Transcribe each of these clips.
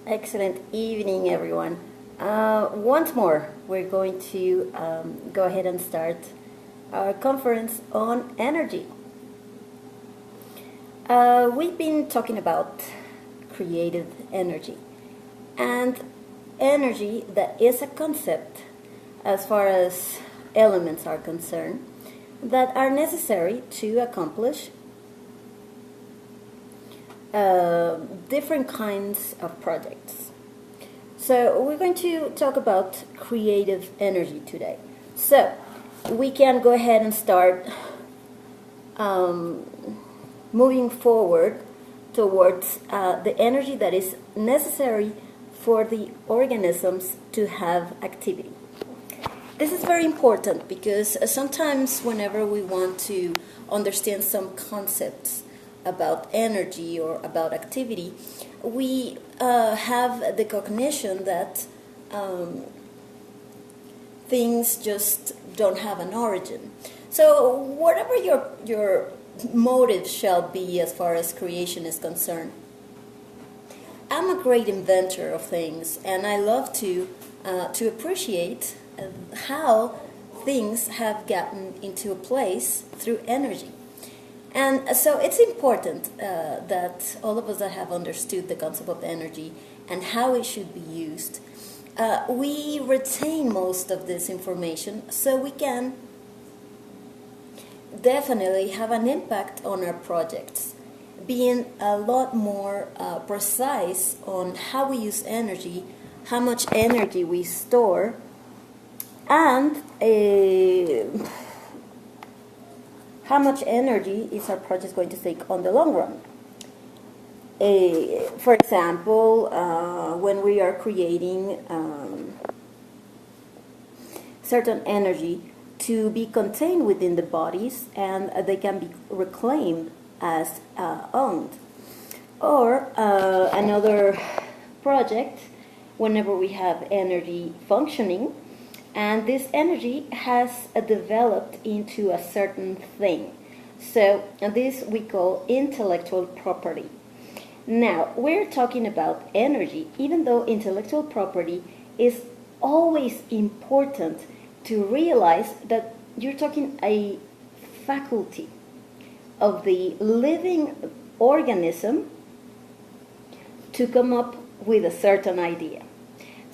Excellent evening, everyone. Once more, we're going to go ahead and start our conference on energy. We've been talking about creative energy, and energy that is a concept as far as elements are concerned that are necessary to accomplish different kinds of projects. So we're going to talk about creative energy today. So we can go ahead and start moving forward towards the energy that is necessary for the organisms to have activity. This is very important because sometimes whenever we want to understand some concepts about energy or about activity, we have the cognition that things just don't have an origin. So whatever your motive shall be as far as creation is concerned, I'm a great inventor of things, and I love to appreciate how things have gotten into a place through energy. And so it's important that all of us that have understood the concept of energy and how it should be used, we retain most of this information so we can definitely have an impact on our projects, being a lot more precise on how we use energy, how much energy we store, and how much energy is our project going to take on the long run. For example, when we are creating certain energy to be contained within the bodies and they can be reclaimed as owned. Or another project, whenever we have energy functioning, and this energy has developed into a certain thing. So this we call intellectual property. Now, we're talking about energy, even though intellectual property is always important to realize that you're talking a faculty of the living organism to come up with a certain idea.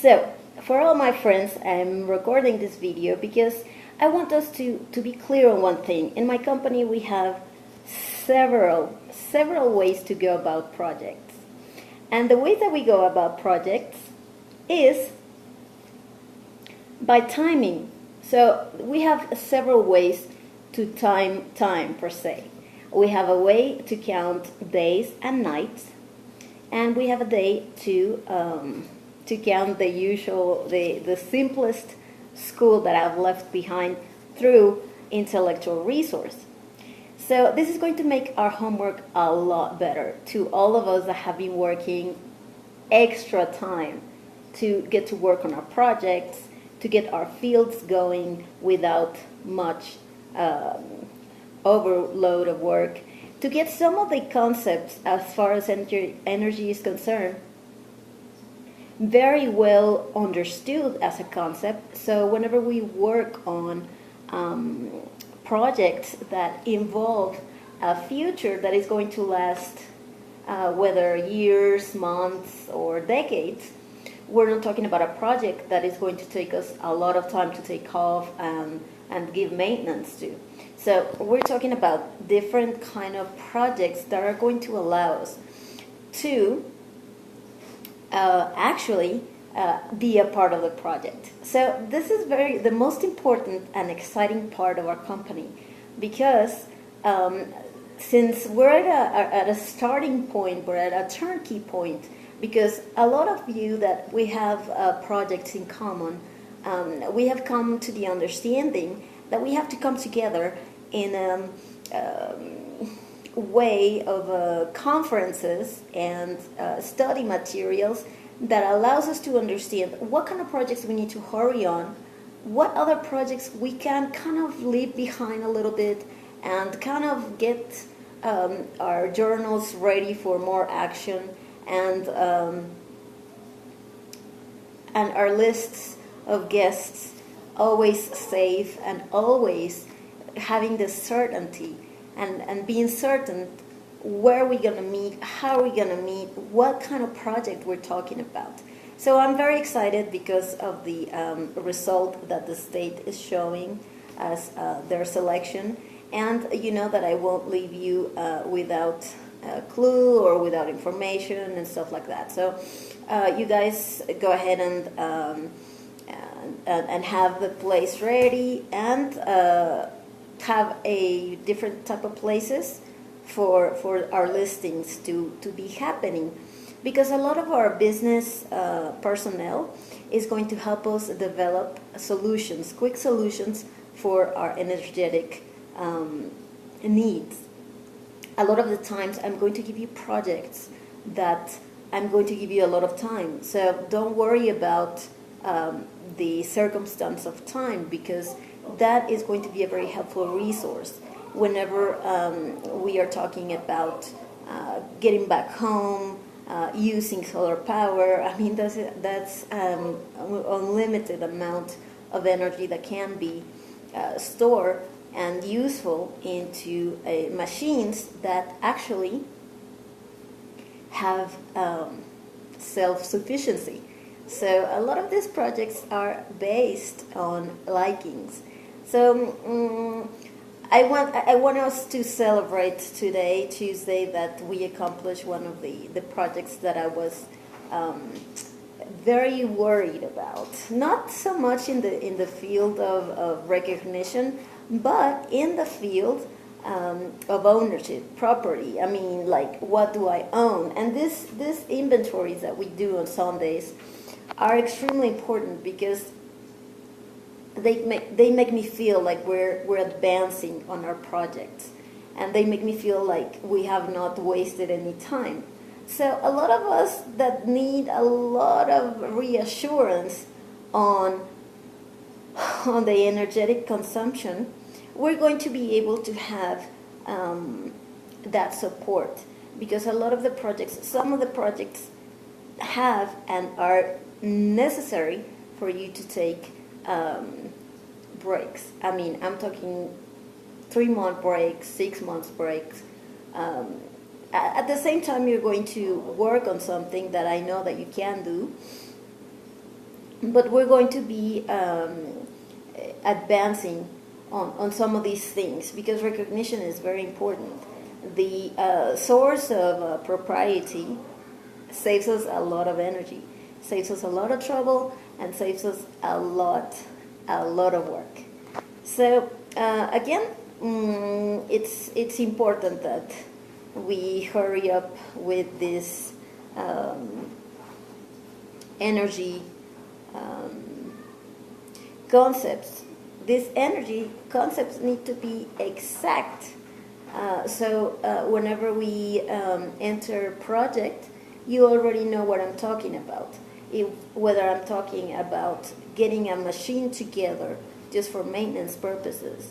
So, for all my friends, I'm recording this video because I want us to be clear on one thing. In my company, we have several ways to go about projects. And the way that we go about projects is by timing. So we have several ways to time per se. We have a way to count days and nights, and we have a day to count the simplest school that I've left behind through intellectual resource. So this is going to make our homework a lot better to all of us that have been working extra time to get to work on our projects, to get our fields going without much overload of work, to get some of the concepts as far as energy is concerned very well understood as a concept. So whenever we work on projects that involve a future that is going to last whether years, months, or decades, we're not talking about a project that is going to take us a lot of time to take off and give maintenance to. So we're talking about different kind of projects that are going to allow us to actually be a part of the project. So this is the most important and exciting part of our company, because since we're at a starting point, we're at a turnkey point, because a lot of you that we have projects in common, we have come to the understanding that we have to come together in a way of conferences and study materials that allows us to understand what kind of projects we need to hurry on, what other projects we can kind of leave behind a little bit, and kind of get our journals ready for more action, and and our lists of guests always safe and always having the certainty and being certain where we're going to meet, how we're going to meet, what kind of project we're talking about. So I'm very excited because of the result that the state is showing as their selection. And you know that I won't leave you without a clue or without information and stuff like that. So you guys go ahead and have the place ready and have a different type of places for our listings to be happening, because a lot of our business personnel is going to help us develop solutions, quick solutions for our energetic needs. A lot of the times I'm going to give you projects that I'm going to give you a lot of time, so don't worry about the circumstance of time, because that is going to be a very helpful resource whenever we are talking about getting back home, using solar power. I mean, that's unlimited amount of energy that can be stored and useful into machines that actually have self-sufficiency. So a lot of these projects are based on likings. So I want us to celebrate today, Tuesday, that we accomplished one of the projects that I was very worried about. Not so much in the field of recognition, but in the field of ownership, property. I mean, like, what do I own? And this inventories that we do on Sundays are extremely important, because they make me feel like we're advancing on our projects, and they make me feel like we have not wasted any time. So a lot of us that need a lot of reassurance on the energetic consumption, we're going to be able to have that support, because a lot of the projects, some of the projects have and are necessary for you to take breaks. I mean, I'm talking 3-month breaks, 6 months breaks. At the same time, you're going to work on something that I know that you can do, but we're going to be advancing on some of these things, because recognition is very important. The source of propriety saves us a lot of energy, saves us a lot of trouble, and saves us a lot of work. So again, it's important that we hurry up with this energy concepts. These energy concepts need to be exact. So whenever we enter project, you already know what I'm talking about. Whether I'm talking about getting a machine together just for maintenance purposes,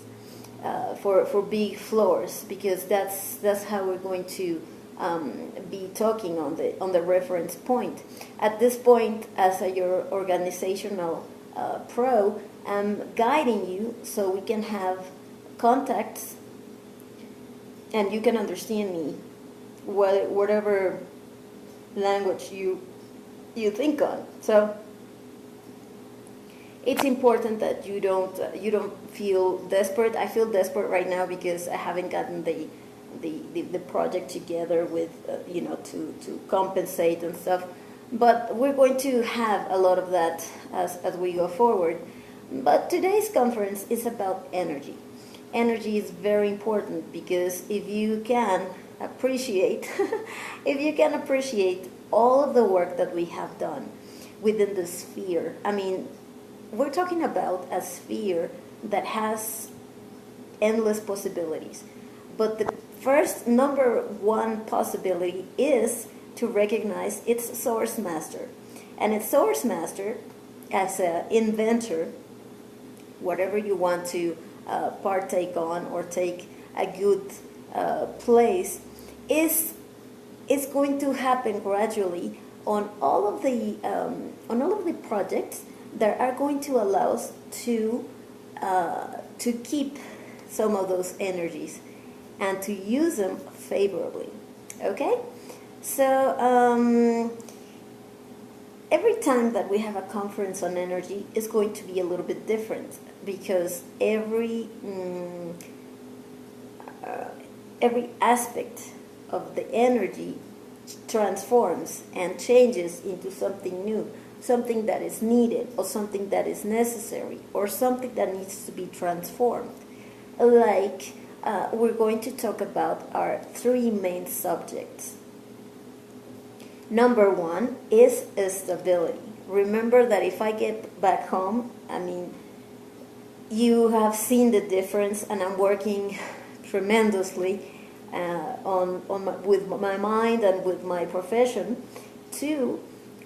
for big floors, because that's how we're going to be talking on the reference point. At this point, as your organizational pro, I'm guiding you so we can have contacts and you can understand me, whatever language you think on. So it's important that you don't feel desperate. I feel desperate right now because I haven't gotten the project together with to compensate and stuff. But we're going to have a lot of that as we go forward. But today's conference is about energy. Energy is very important, because if you can appreciate all of the work that we have done within the sphere. I mean, we're talking about a sphere that has endless possibilities. But the first number one possibility is to recognize its source master. And its source master, as an inventor, whatever you want to partake on or take a good place, is going to happen gradually on all of the projects that are going to allow us to keep some of those energies and to use them favorably. Okay, so every time that we have a conference on energy is going to be a little bit different, because every aspect of the energy transforms and changes into something new, something that is needed, or something that is necessary, or something that needs to be transformed. Like, we're going to talk about our three main subjects. Number one is stability. Remember that if I get back home, I mean, you have seen the difference, and I'm working tremendously with my mind and with my profession to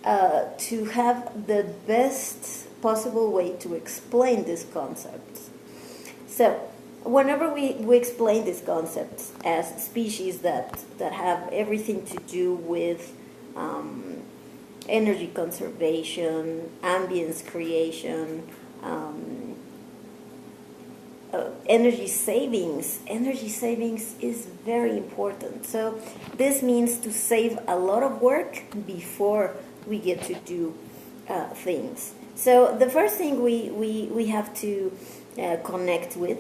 have the best possible way to explain these concepts. So whenever we explain these concepts as species that have everything to do with energy conservation, ambience creation, energy savings is very important. So this means to save a lot of work before we get to do things. So the first thing we have to connect with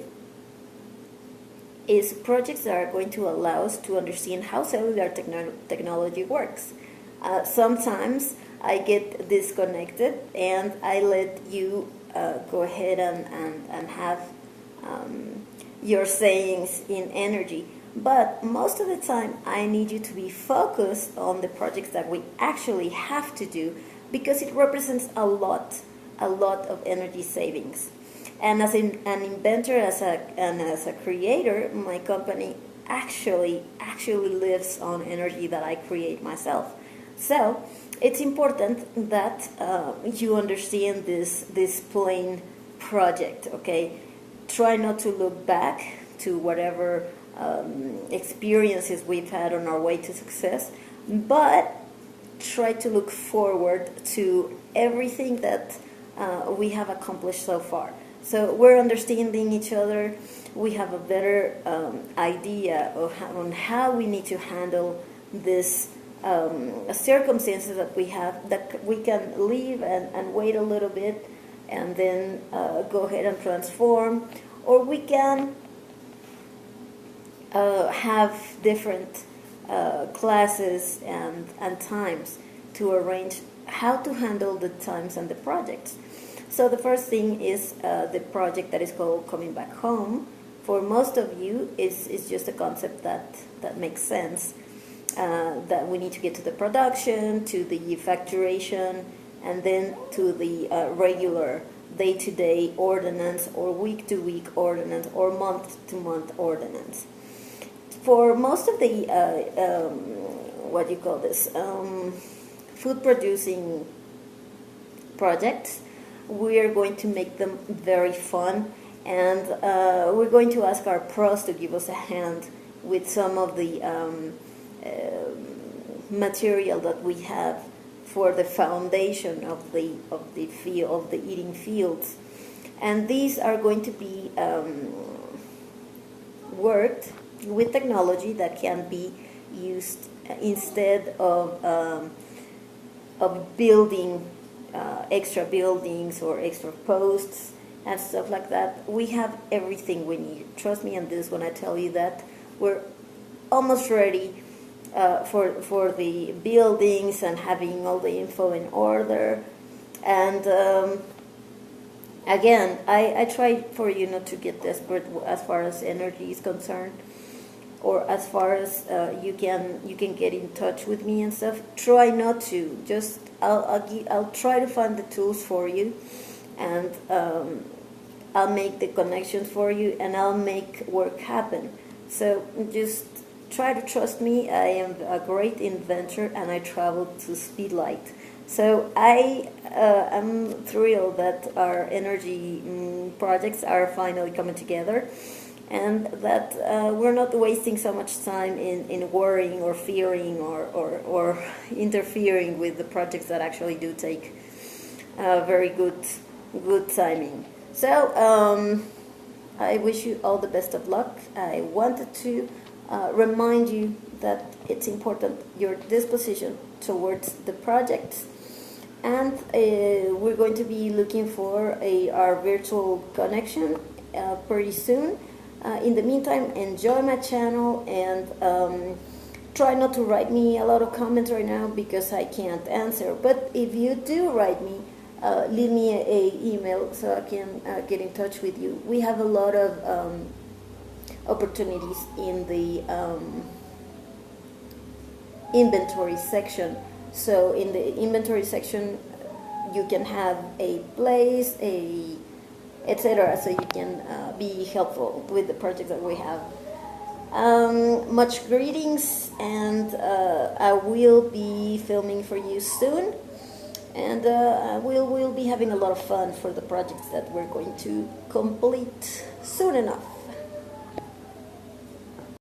is projects that are going to allow us to understand how cellular technology works. Sometimes I get disconnected and I let you go ahead and have your sayings in energy. But most of the time, I need you to be focused on the projects that we actually have to do, because it represents a lot of energy savings. And as an inventor, as a creator, my company actually lives on energy that I create myself. So it's important that you understand this plain project. Okay, try not to look back to whatever experiences we've had on our way to success, but try to look forward to everything that we have accomplished so far. So we're understanding each other. We have a better idea on how we need to handle this circumstances that we have, that we can leave and wait a little bit and then go ahead and transform, or we can have different classes and times to arrange how to handle the times and the projects. So the first thing is the project that is called Coming Back Home. For most of you, is just a concept that makes sense, that we need to get to the production, to the facturation, and then to the regular day-to-day ordinance, or week-to-week ordinance, or month-to-month ordinance. For most of the food-producing projects, we are going to make them very fun, and we're going to ask our pros to give us a hand with some of the material that we have for the foundation of the eating fields, and these are going to be worked with technology that can be used instead of building extra buildings or extra posts and stuff like that. We have everything we need. Trust me on this when I tell you that we're almost ready for the buildings and having all the info in order. And again, I try for you not to get desperate as far as energy is concerned, or as far as you can get in touch with me and stuff. Try not to. Just I'll try to find the tools for you, and I'll make the connections for you, and I'll make work happen. So just try to trust me. I am a great inventor, and I travel to speed light. So I am thrilled that our energy projects are finally coming together, and that we're not wasting so much time in worrying or fearing or interfering with the projects that actually do take very good timing. So I wish you all the best of luck. I wanted to remind you that it's important your disposition towards the project, and we're going to be looking for our virtual connection pretty soon. In the meantime, enjoy my channel, and try not to write me a lot of comments right now because I can't answer. But if you do write me, leave me a email so I can get in touch with you. We have a lot of opportunities in the inventory section. So in the inventory section, you can have a place, etc. So you can be helpful with the projects that we have. Much greetings, and I will be filming for you soon, and we'll be having a lot of fun for the projects that we're going to complete soon enough.